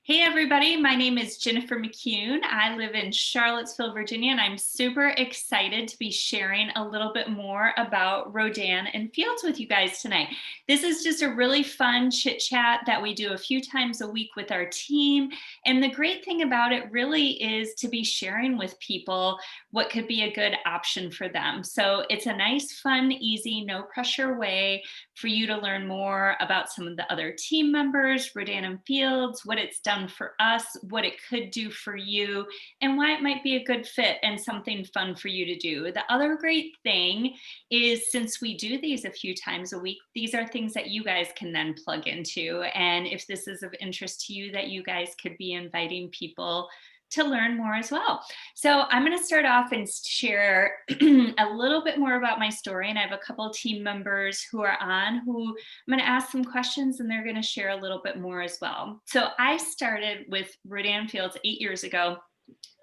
Hey everybody, my name is Jennifer McCune. I live in Charlottesville, Virginia, and I'm super excited to be sharing a little bit more about Rodan+Fields with you guys tonight. This is just a really fun chit chat that we do a few times a week with our team. And the great thing about it really is to be sharing with people what could be a good option for them. So it's a nice, fun, easy, no pressure way for you to learn more about some of the other team members, Rodan+Fields, what it's done for us, what it could do for you, and why it might be a good fit and something fun for you to do. The other great thing is since we do these a few times a week, these are things that you guys can then plug into. And if this is of interest to you, that you guys could be inviting people to learn more as well. So I'm going to start off and share a little bit more about my story. And I have a couple of team members who are on who I'm going to ask some questions and they're going to share a little bit more as well. So I started with Rodan+Fields 8 years ago.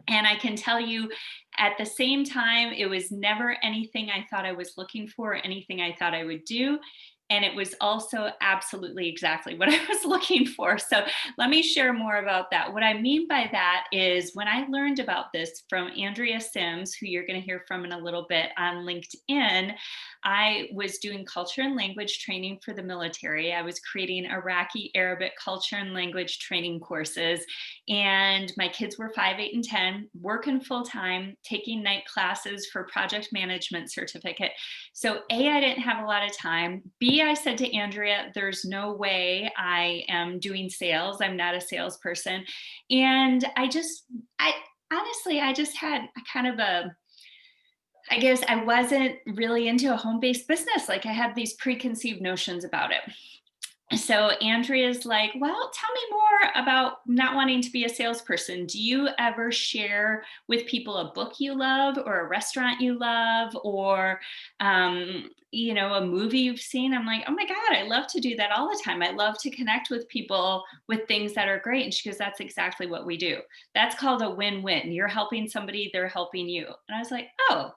And I can tell you at the same time, it was never anything I thought I was looking for, or anything I thought I would do. And it was also absolutely exactly what I was looking for. So let me share more about that. What I mean by that is when I learned about this from Andrea Sims, who you're going to hear from in a little bit on LinkedIn, I was doing culture and language training for the military. I was creating Iraqi Arabic culture and language training courses. And my kids were 5, 8, and 10, working full time, taking night classes for project management certificate. So A, I didn't have a lot of time. B, I said to Andrea, there's no way I am doing sales. I'm not a salesperson. And I honestly, I just had a kind of I guess I wasn't really into a home-based business. Like I had these preconceived notions about it. So Andrea's like, well, tell me more about not wanting to be a salesperson. Do you ever share with people a book you love or a restaurant you love or, a movie you've seen? I'm like, oh my God, I love to do that all the time. I love to connect with people with things that are great. And she goes, that's exactly what we do. That's called a win-win. You're helping somebody, they're helping you. And I was like, oh,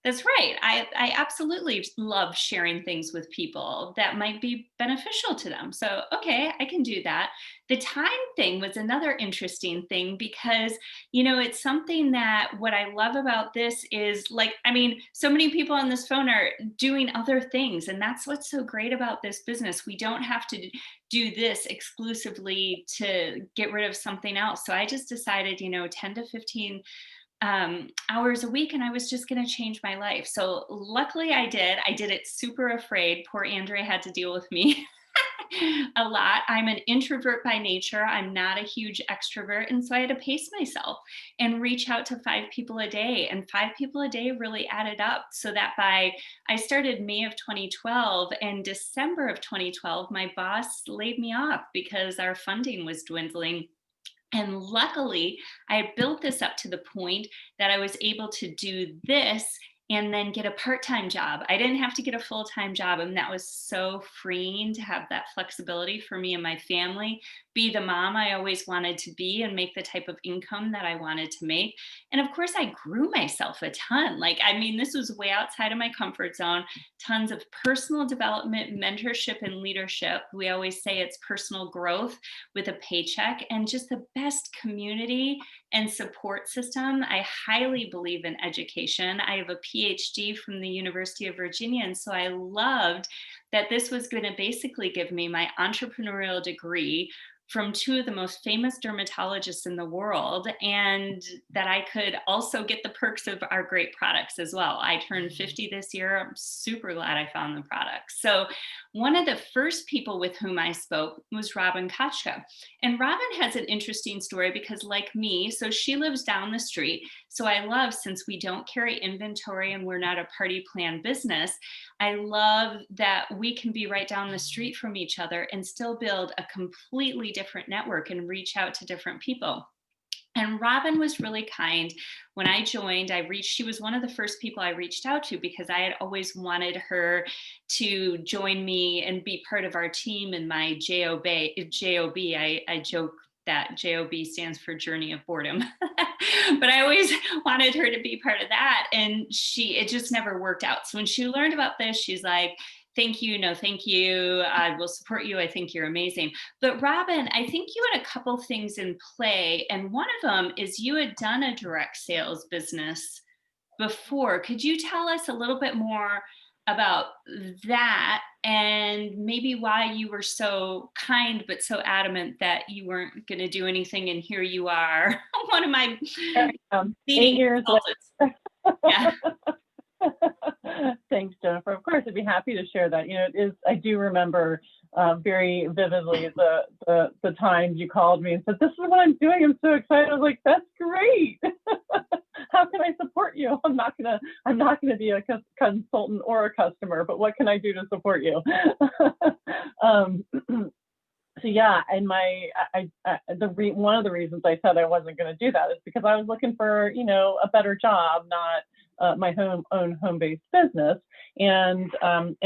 that's right. I absolutely love sharing things with people that might be beneficial to them. So, okay, I can do that. The time thing was another interesting thing because, it's something that what I love about this is like, I mean, so many people on this phone are doing other things. And that's what's so great about this business. We don't have to do this exclusively to get rid of something else. So I just decided, 10 to 15 hours a week and I was just going to change my life. So luckily I did. I did it super afraid. Poor Andrea had to deal with me a lot. I'm an introvert by nature. I'm not a huge extrovert. And so I had to pace myself and reach out to 5 people a day. And 5 people a day really added up. So that I started May of 2012 and December of 2012, my boss laid me off because our funding was dwindling. And luckily, I built this up to the point that I was able to do this and then get a part-time job. I didn't have to get a full-time job, and that was so freeing to have that flexibility for me and my family, be the mom I always wanted to be and make the type of income that I wanted to make. And of course, I grew myself a ton. Like, I mean, this was way outside of my comfort zone, tons of personal development, mentorship, and leadership. We always say it's personal growth with a paycheck and just the best community and support system. I highly believe in education. I have a PhD from the University of Virginia, and so I loved that this was going to basically give me my entrepreneurial degree from 2 of the most famous dermatologists in the world, and that I could also get the perks of our great products as well. I turned 50 this year. I'm super glad I found the products. So one of the first people with whom I spoke was Robin Kochka. And Robin has an interesting story because like me, so she lives down the street. So I love, since we don't carry inventory and we're not a party plan business, I love that we can be right down the street from each other and still build a completely different network and reach out to different people. And Robin was really kind. When I joined, she was one of the first people I reached out to because I had always wanted her to join me and be part of our team in my JOB. I joke that JOB stands for Journey of Boredom. But I always wanted her to be part of that. And it just never worked out. So when she learned about this, she's like, Thank you. No, thank you. I will support you. I think you're amazing. But Robin, I think you had a couple things in play, and one of them is you had done a direct sales business before. Could you tell us a little bit more about that and maybe why you were so kind but so adamant that you weren't going to do anything, and here you are, one of my Eight leading years consultants. Yeah. Thanks, Jennifer. Of course, I'd be happy to share that. It is. I do remember very vividly the times you called me and said, "This is what I'm doing. I'm so excited." I was like, "That's great. How can I support you? I'm not gonna be a consultant or a customer, but what can I do to support you?" um, so yeah, and one of the reasons I said I wasn't going to do that is because I was looking for a better job, not my own home-based business, and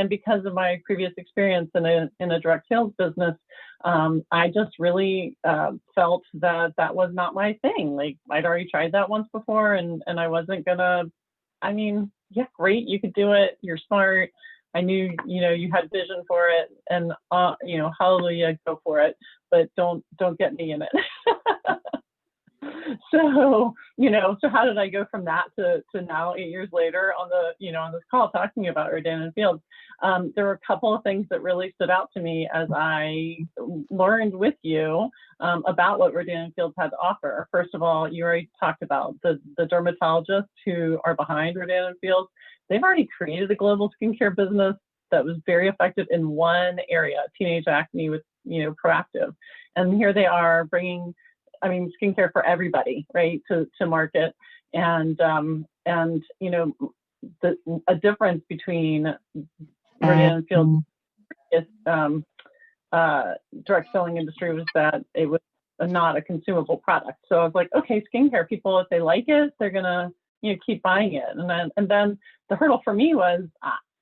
because of my previous experience in a direct sales business, I just really felt that that was not my thing. Like, I'd already tried that once before, and I wasn't gonna. I mean, yeah, great, you could do it. You're smart. I knew, you had vision for it, and hallelujah, go for it. But don't get me in it. So how did I go from that to now, 8 years later, on this call talking about Rodan+Fields? There were a couple of things that really stood out to me as I learned with you about what Rodan+Fields had to offer. First of all, you already talked about the dermatologists who are behind Rodan+Fields. They've already created a global skincare business that was very effective in one area, teenage acne with Proactive. And here they are bringing, skincare for everybody, right, to market. And a difference between Rodan+Fields direct selling industry was that it was not a consumable product. So I was like, okay, skincare people, if they like it, they're gonna keep buying it. And then the hurdle for me was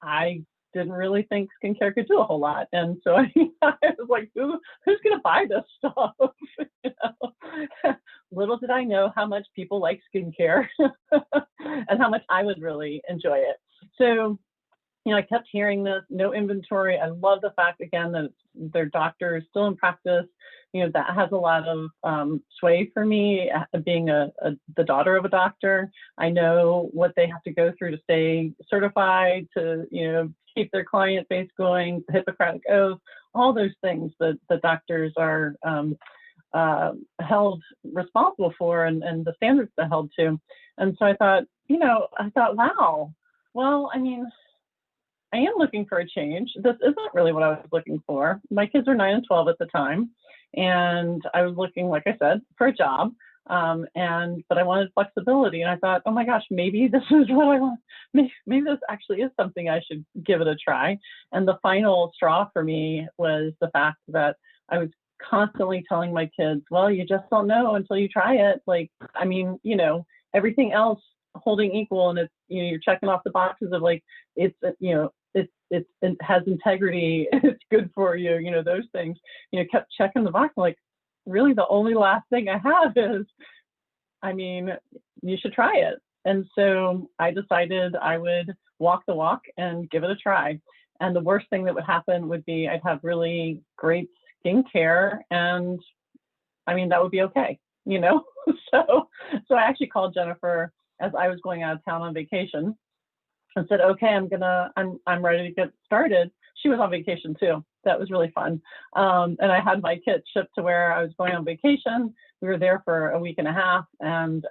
I didn't really think skincare could do a whole lot. And so I was like, who's going to buy this stuff? Little did I know how much people like skincare and how much I would really enjoy it. So, I kept hearing this, no inventory. I love the fact, again, that their doctors still in practice. That has a lot of sway for me, being the daughter of a doctor. I know what they have to go through to stay certified, to keep their client base going, the Hippocratic Oath, all those things that the doctors are held responsible for, and the standards they're held to. And so I thought, wow, well, I am looking for a change. This isn't really what I was looking for. My kids were 9 and 12 at the time, and I was looking, like I said, for a job. But I wanted flexibility, and I thought, oh my gosh, maybe this is what I want. Maybe this actually is something I should give it a try. And the final straw for me was the fact that I was constantly telling my kids, well, you just don't know until you try it. Like, everything else holding equal, and it's, you're checking off the boxes of, like, it's, it has integrity, it's good for you, those things, kept checking the box. Like, really, the only last thing I have is, you should try it. And so I decided I would walk the walk and give it a try. And the worst thing that would happen would be I'd have really great skincare, and that would be okay, So I actually called Jennifer as I was going out of town on vacation and said, okay, I'm ready to get started. She was on vacation too. That was really fun. And I had my kit shipped to where I was going on vacation. We were there for a week and a half, and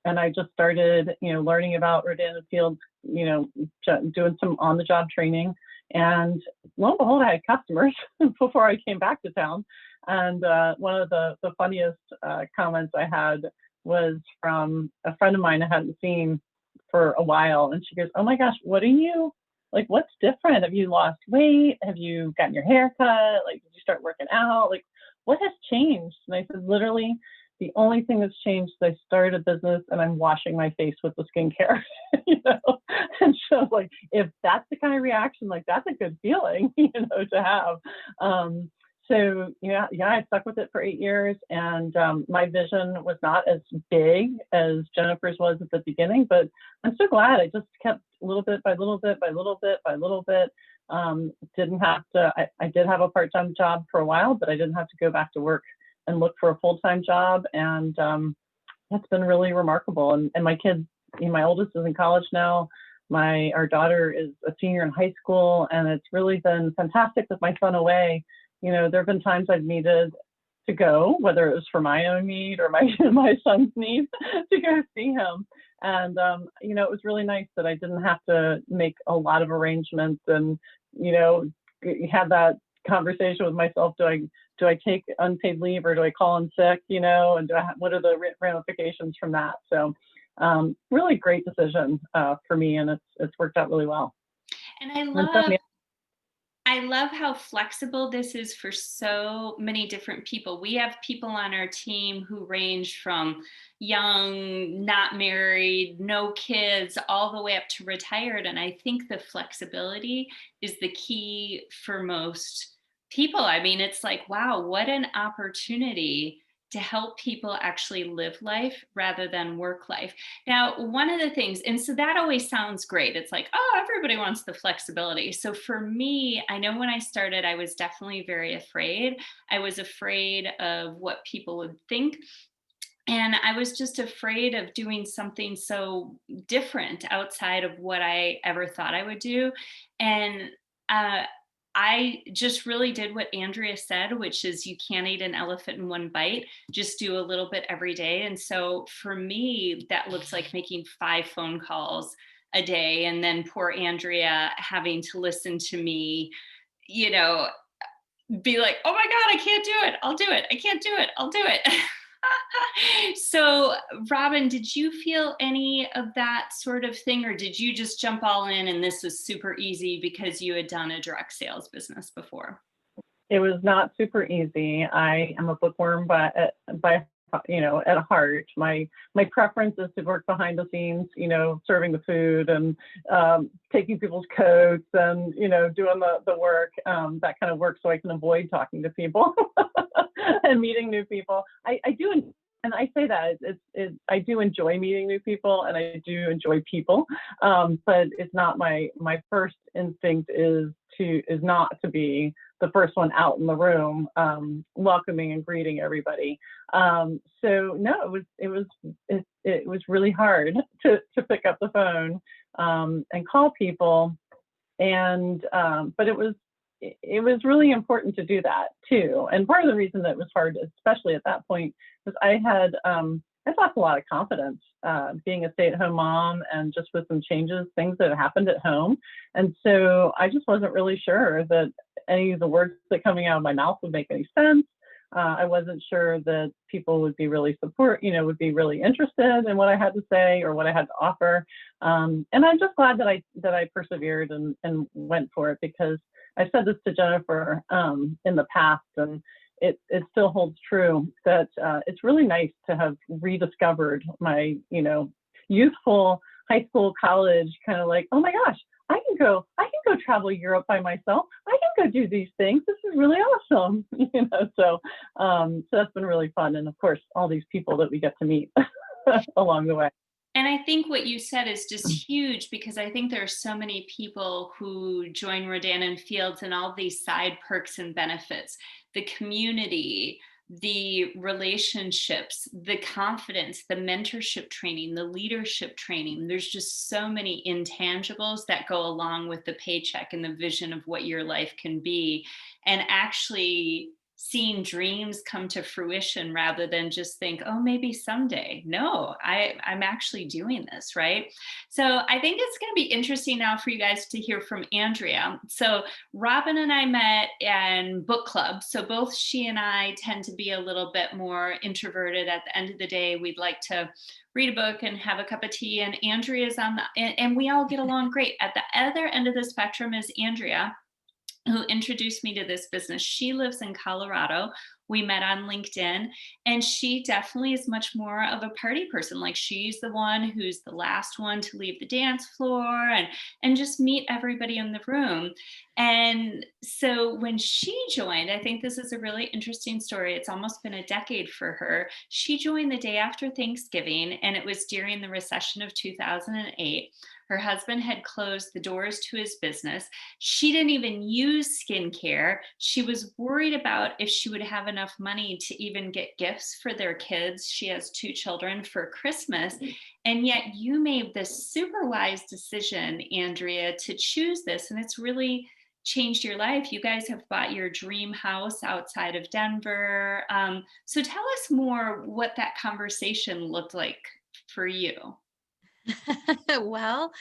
I just started, learning about Rodan+Fields, doing some on-the-job training. And lo and behold, I had customers before I came back to town. And one of the funniest comments I had was from a friend of mine I hadn't seen for a while. And she goes, oh my gosh, what's different? Have you lost weight? Have you gotten your hair cut? Like, did you start working out? Like, what has changed? And I said, literally, the only thing that's changed is I started a business and I'm washing my face with the skincare, And so, like, if that's the kind of reaction, like, that's a good feeling, to have. So I stuck with it for 8 years, and my vision was not as big as Jennifer's was at the beginning, but I'm so glad I just kept little bit by little bit by little bit by little bit, Didn't have to, I did have a part-time job for a while, but I didn't have to go back to work and look for a full-time job. And it's been really remarkable. And my kids, my oldest is in college now. Our daughter is a senior in high school, and it's really been fantastic with my son away. There have been times I've needed to go, whether it was for my own need or my son's need, to go see him. And it was really nice that I didn't have to make a lot of arrangements and have that conversation with myself. Do I take unpaid leave, or do I call in sick? And what are the ramifications from that? So really great decision for me, and it's worked out really well. And And so, yeah. I love how flexible this is for so many different people. We have people on our team who range from young, not married, no kids, all the way up to retired. And I think the flexibility is the key for most people. I mean, it's like, wow, what an opportunity to help people actually live life rather than work life. Now, one of the things, and so that always sounds great. It's like, oh, everybody wants the flexibility. So for me, I know when I started, I was definitely very afraid. I was afraid of what people would think. And I was just afraid of doing something so different outside of what I ever thought I would do. And uh, I just really did what Andrea said, which is you can't eat an elephant in one bite, just do a little bit every day. And so for me, that looks like making 5 phone calls a day. And then poor Andrea having to listen to me, you know, be like, oh my God, I can't do it. I'll do it. I can't do it. I'll do it. So, Robin, did you feel any of that sort of thing, or did you just jump all in and this was super easy because you had done a direct sales business before? It was not super easy. I am a bookworm by at heart. My preference is to work behind the scenes, serving the food and taking people's coats and doing the work, that kind of work, so I can avoid talking to people and meeting new people. I do. And I say that I do enjoy meeting new people, and I do enjoy people, but it's not my first instinct is not to be the first one out in the room, welcoming and greeting everybody. So no, it was really hard to pick up the phone and call people, and but it was really important to do that too. And part of the reason that it was hard, especially at that point, was I lost a lot of confidence being a stay-at-home mom, and just with some changes, things that had happened at home. And so I just wasn't really sure that any of the words that coming out of my mouth would make any sense. I wasn't sure that people would be really would be really interested in what I had to say or what I had to offer. And I'm just glad that I persevered and went for it, because I said this to Jennifer in the past, and it still holds true, that it's really nice to have rediscovered my, youthful high school, college kind of like, oh my gosh, I can go travel Europe by myself. I can go do these things. This is really awesome. So that's been really fun. And of course, all these people that we get to meet along the way. And I think what you said is just huge, because I think there are so many people who join Rodan+Fields and all these side perks and benefits, the community, the relationships, the confidence, the mentorship training, the leadership training. There's just so many intangibles that go along with the paycheck and the vision of what your life can be. And actually seeing dreams come to fruition rather than just think, oh, maybe someday. No, I'm actually doing this, right? So I think it's going to be interesting now for you guys to hear from Andrea. So Robin and I met in book club. So both she and I tend to be a little bit more introverted. At the end of the day, we'd like to read a book and have a cup of tea. And Andrea's and we all get along great. At the other end of the spectrum is Andrea, who introduced me to this business. She lives in Colorado. We met on LinkedIn, and she definitely is much more of a party person. Like, she's the one who's the last one to leave the dance floor and just meet everybody in the room. And so when she joined, I think this is a really interesting story. It's almost been a decade for her. She joined the day after Thanksgiving, and it was during the recession of 2008. Her husband had closed the doors to his business. She didn't even use skincare. She was worried about if she would have enough money to even get gifts for their kids. She has 2 children for Christmas. And yet you made this super wise decision, Andrea, to choose this. And it's really changed your life. You guys have bought your dream house outside of Denver. So tell us more what that conversation looked like for you. Well,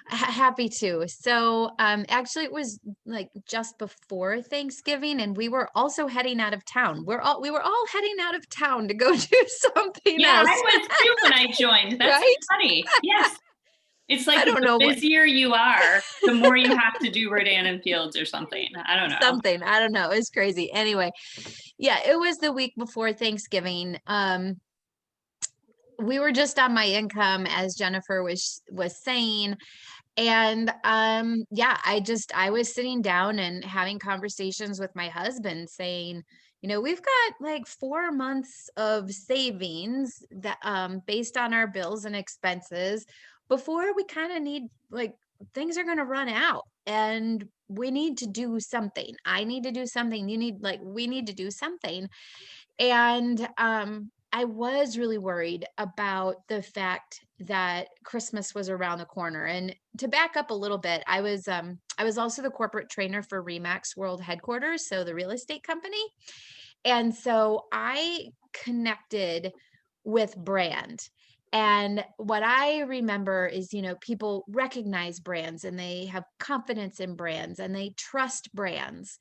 happy to. So, actually, it was like just before Thanksgiving, and we were also heading out of town. We were all heading out of town to go do something Yeah, else, I was too when I joined. That's so right? funny. Yes. It's like I don't the know what busier you are, the more you have to do Rodan+Fields or something. I don't know. something. I don't know. It's crazy. Anyway, yeah, it was the week before Thanksgiving. We were just on my income, as Jennifer was saying, and yeah, I was sitting down and having conversations with my husband saying, we've got like 4 months of savings that based on our bills and expenses before we kind of need, like, things are going to run out, and we need to do something. I need to do something. We need to do something. And I was really worried about the fact that Christmas was around the corner. And to back up a little bit, I was also the corporate trainer for Remax World Headquarters, so the real estate company. And so I connected with brand. And what I remember is, people recognize brands and they have confidence in brands and they trust brands.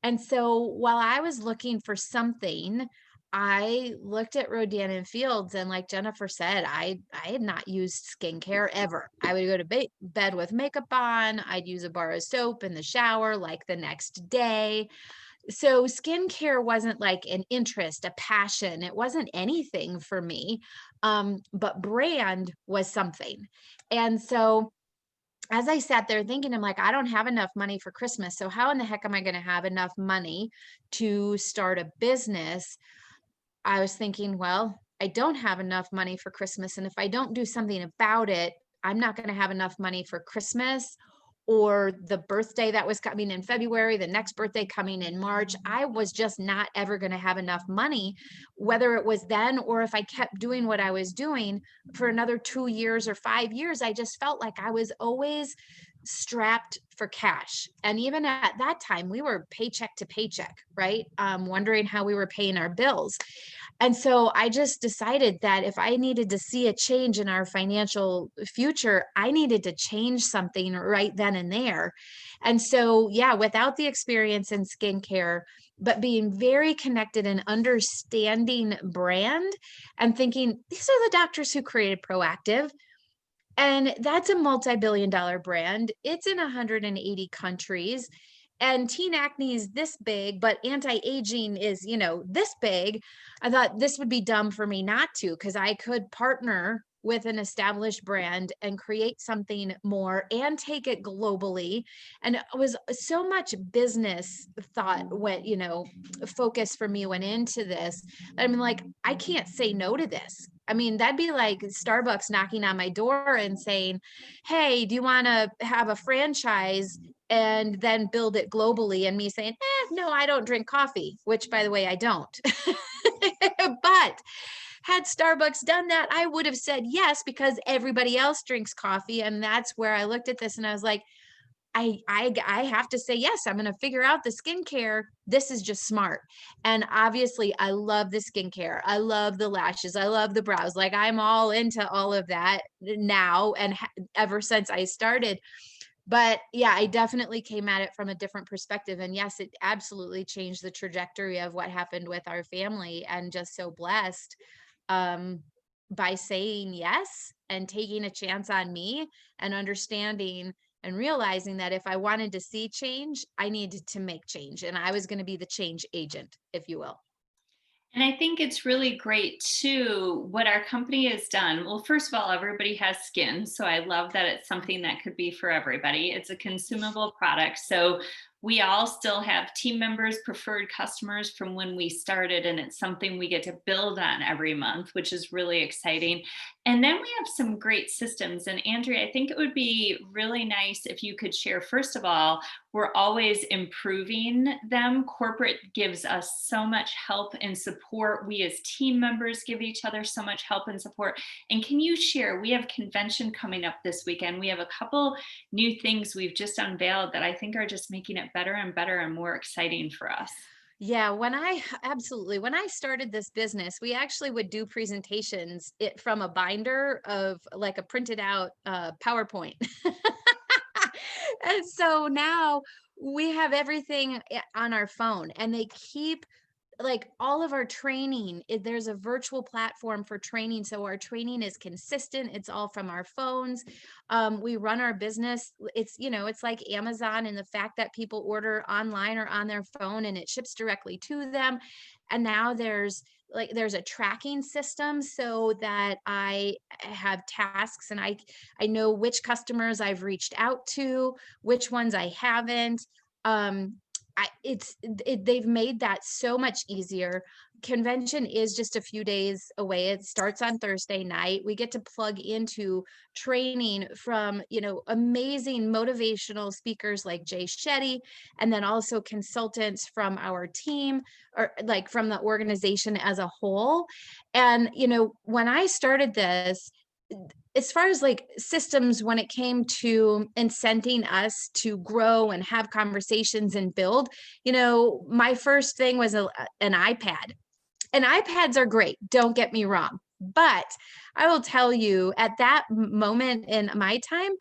And so while I was looking for something, I looked at Rodan+Fields, and like Jennifer said, I had not used skincare ever. I would go to bed with makeup on. I'd use a bar of soap in the shower like the next day. So skincare wasn't like an interest, a passion. It wasn't anything for me. But brand was something. And so as I sat there thinking, I'm like, I don't have enough money for Christmas. So how in the heck am I going to have enough money to start a business? I was thinking, well, I don't have enough money for Christmas. And if I don't do something about it, I'm not going to have enough money for Christmas or the birthday that was coming in February, the next birthday coming in March. I was just not ever going to have enough money, whether it was then or if I kept doing what I was doing for another 2 years or 5 years. I just felt like I was always strapped for cash. And even at that time, we were paycheck to paycheck, right? Wondering how we were paying our bills. And so I just decided that if I needed to see a change in our financial future, I needed to change something right then and there. And so, yeah, without the experience in skincare, but being very connected and understanding brand and thinking, these are the doctors who created Proactive. And that's a multi-billion-dollar brand. It's in 180 countries. And teen acne is this big, but anti-aging is, this big. I thought this would be dumb for me not to, because I could partner with an established brand and create something more and take it globally. And it was so much business thought went, focus for me went into this. I mean, like, I can't say no to this. I mean, that'd be like Starbucks knocking on my door and saying, hey, do you want to have a franchise and then build it globally? And me saying, no, I don't drink coffee, which by the way, I don't. But had Starbucks done that, I would have said yes, because everybody else drinks coffee. And that's where I looked at this and I was like, I have to say yes. I'm going to figure out the skincare. This is just smart. And obviously, I love the skincare. I love the lashes. I love the brows. Like, I'm all into all of that now and ever since I started. But yeah, I definitely came at it from a different perspective. And yes, it absolutely changed the trajectory of what happened with our family, and just so blessed um, by saying yes and taking a chance on me and understanding and realizing that if I wanted to see change, I needed to make change. And I was going to be the change agent, if you will. And I think it's really great too, what our company has done. Well, first of all, everybody has skin. So I love that it's something that could be for everybody. It's a consumable product. So we all still have team members, preferred customers from when we started, and it's something we get to build on every month, which is really exciting. And then we have some great systems. And Andrea, I think it would be really nice if you could share, first of all, we're always improving them. Corporate gives us so much help and support. We as team members give each other so much help and support. And can you share, we have convention coming up this weekend. We have a couple new things we've just unveiled that I think are just making it better and better and more exciting for us. Yeah, when I started this business, we actually would do presentations from a binder of like a printed out PowerPoint. And so now we have everything on our phone, and they keep like all of our training. There's a virtual platform for training, so our training is consistent. It's all from our phones. We run our business. It's like Amazon, and the fact that people order online or on their phone and it ships directly to them. And now there's a tracking system so that I have tasks, and I know which customers I've reached out to, which ones I haven't. um they've made that so much easier. Convention is just a few days away. It starts on Thursday night. We get to plug into training from, amazing motivational speakers like Jay Shetty, and then also consultants from our team, or like from the organization as a whole. And, when I started this, as far as like systems, when it came to incenting us to grow and have conversations and build, my first thing was an iPad. And iPads are great, don't get me wrong. But I will tell you, at that moment in my time,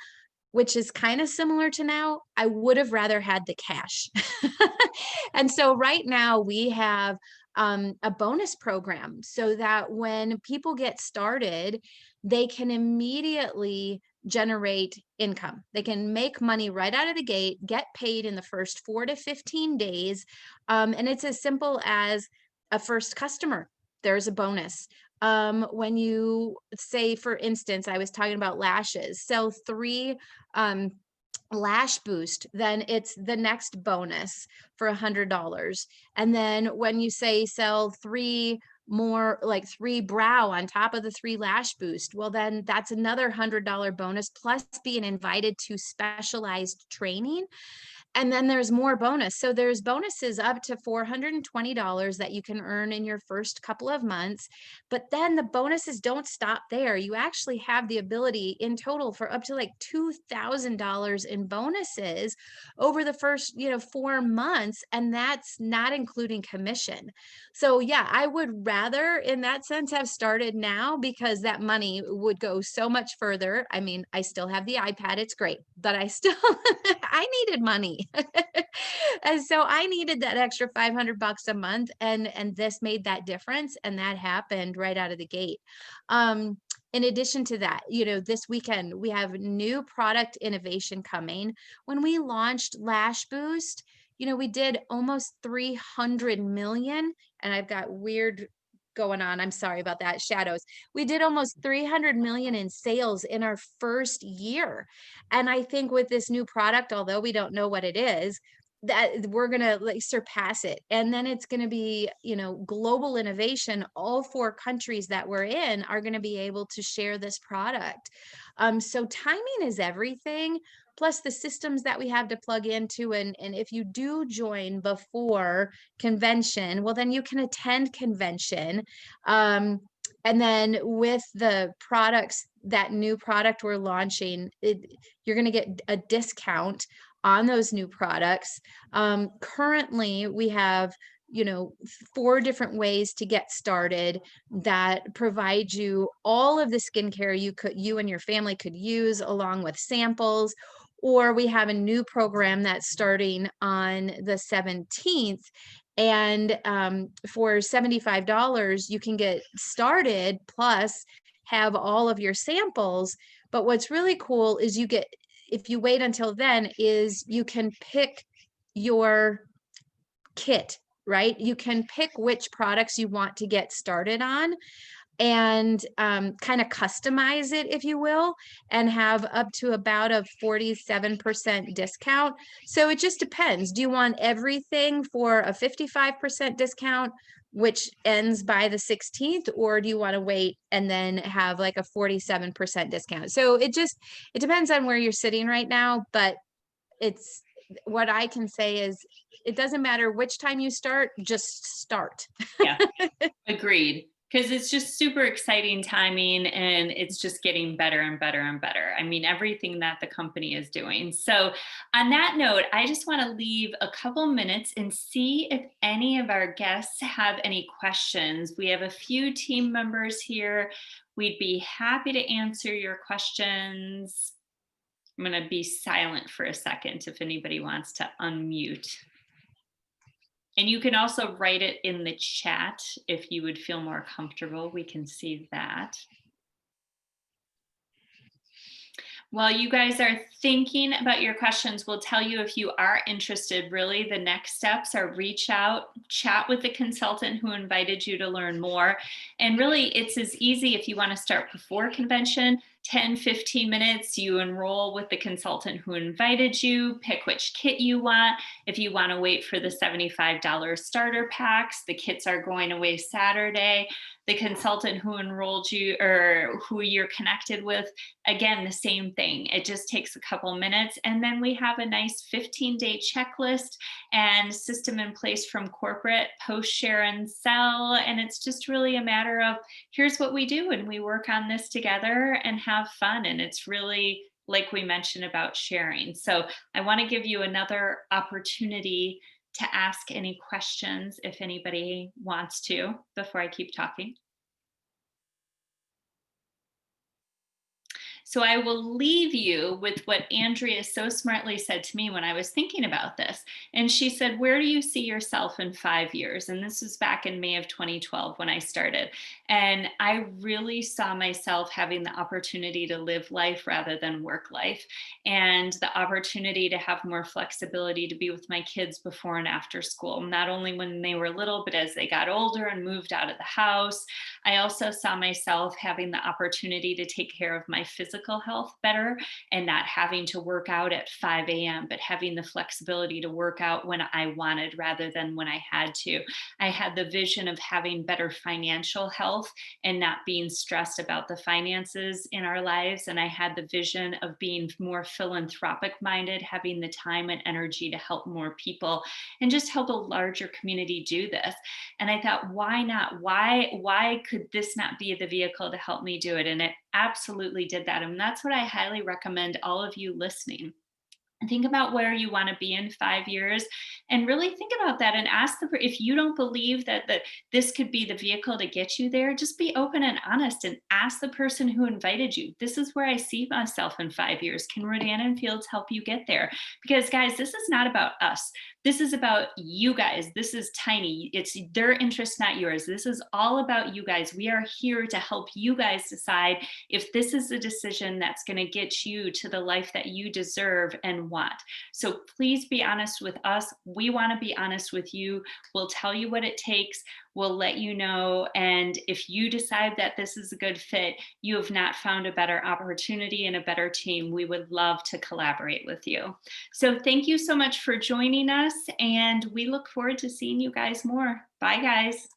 which is kind of similar to now, I would have rather had the cash. And so right now we have a bonus program so that when people get started, they can immediately generate income. They can make money right out of the gate, get paid in the first 4 to 15 days. And it's as simple as a first customer, there's a bonus. When you say, for instance, I was talking about lashes, sell 3 lash boost, then it's the next bonus for $100. And then when you say sell 3 more, like 3 brow on top of the 3 lash boost, well, then that's another $100 bonus, plus being invited to specialized training. And then there's more bonus. So there's bonuses up to $420 that you can earn in your first couple of months. But then the bonuses don't stop there. You actually have the ability in total for up to like $2,000 in bonuses over the first, 4 months. And that's not including commission. So yeah, I would rather in that sense have started now, because that money would go so much further. I mean, I still have the iPad. It's great, but I still, I needed money. And so I needed that extra $500 a month, and this made that difference, and that happened right out of the gate. In addition to that, this weekend we have new product innovation coming. When we launched Lash Boost, we did almost 300 million, and I've got weird going on. I'm sorry about that. Shadows. We did almost 300 million in sales in our first year. And I think with this new product, although we don't know what it is, that we're going to like surpass it. And then it's going to be, global innovation. All 4 countries that we're in are going to be able to share this product. So timing is everything, plus the systems that we have to plug into. And if you do join before convention, well, then you can attend convention. And then with the products, that new product we're launching, you're going to get a discount on those new products. Currently, we have 4 different ways to get started that provide you all of the skincare you and your family could use, along with samples. Or we have a new program that's starting on the 17th. And for $75, you can get started, plus have all of your samples. But what's really cool is if you wait until then, is you can pick your kit, right? You can pick which products you want to get started on, and kind of customize it, if you will, and have up to about a 47% discount. So it just depends. Do you want everything for a 55% discount? which ends by the 16th, or do you want to wait and then have like a 47% discount? So it depends on where you're sitting right now, but it's what I can say is it doesn't matter which time you start, just start. Yeah, agreed. Because it's just super exciting timing and it's just getting better and better and better. I mean, everything that the company is doing. So, on that note, I just want to leave a couple minutes and see if any of our guests have any questions. We have a few team members here. We'd be happy to answer your questions. I'm going to be silent for a second if anybody wants to unmute. And you can also write it in the chat if you would feel more comfortable. We can see that. While you guys are thinking about your questions, we'll tell you if you are interested. Really, the next steps are reach out, chat with the consultant who invited you to learn more. And really, it's as easy if you want to start before convention. 10, 15 minutes, you enroll with the consultant who invited you, pick which kit you want. If you want to wait for the $75 starter packs, the kits are going away Saturday. The consultant who enrolled you or who you're connected with, again, the same thing. It just takes a couple minutes. And then we have a nice 15-day checklist and system in place from corporate, post, share, and sell. And it's just really a matter of here's what we do, and we work on this together and have fun. And it's really like we mentioned about sharing. So I want to give you another opportunity to ask any questions if anybody wants to before I keep talking. So I will leave you with what Andrea so smartly said to me when I was thinking about this. And she said, where do you see yourself in 5 years? And this was back in May of 2012 when I started. And I really saw myself having the opportunity to live life rather than work life, and the opportunity to have more flexibility to be with my kids before and after school, not only when they were little, but as they got older and moved out of the house. I also saw myself having the opportunity to take care of my physical health better and not having to work out at 5 a.m., but having the flexibility to work out when I wanted rather than when I had to. I had the vision of having better financial health and not being stressed about the finances in our lives. And I had the vision of being more philanthropic minded, having the time and energy to help more people and just help a larger community do this. And I thought, why not? Why could this not be the vehicle to help me do it? And it absolutely did that. And that's what I highly recommend all of you listening. Think about where you want to be in 5 years and really think about that and ask if you don't believe that this could be the vehicle to get you there, just be open and honest and ask the person who invited you. This is where I see myself in 5 years. Can Rodan+Fields help you get there? Because guys, this is not about us. This is about you guys. This is tiny. It's their interest, not yours. This is all about you guys. We are here to help you guys decide if this is the decision that's going to get you to the life that you deserve and want. So please be honest with us. We want to be honest with you. We'll tell you what it takes. We'll let you know. And if you decide that this is a good fit, you have not found a better opportunity and a better team, we would love to collaborate with you. So thank you so much for joining us. And we look forward to seeing you guys more. Bye, guys.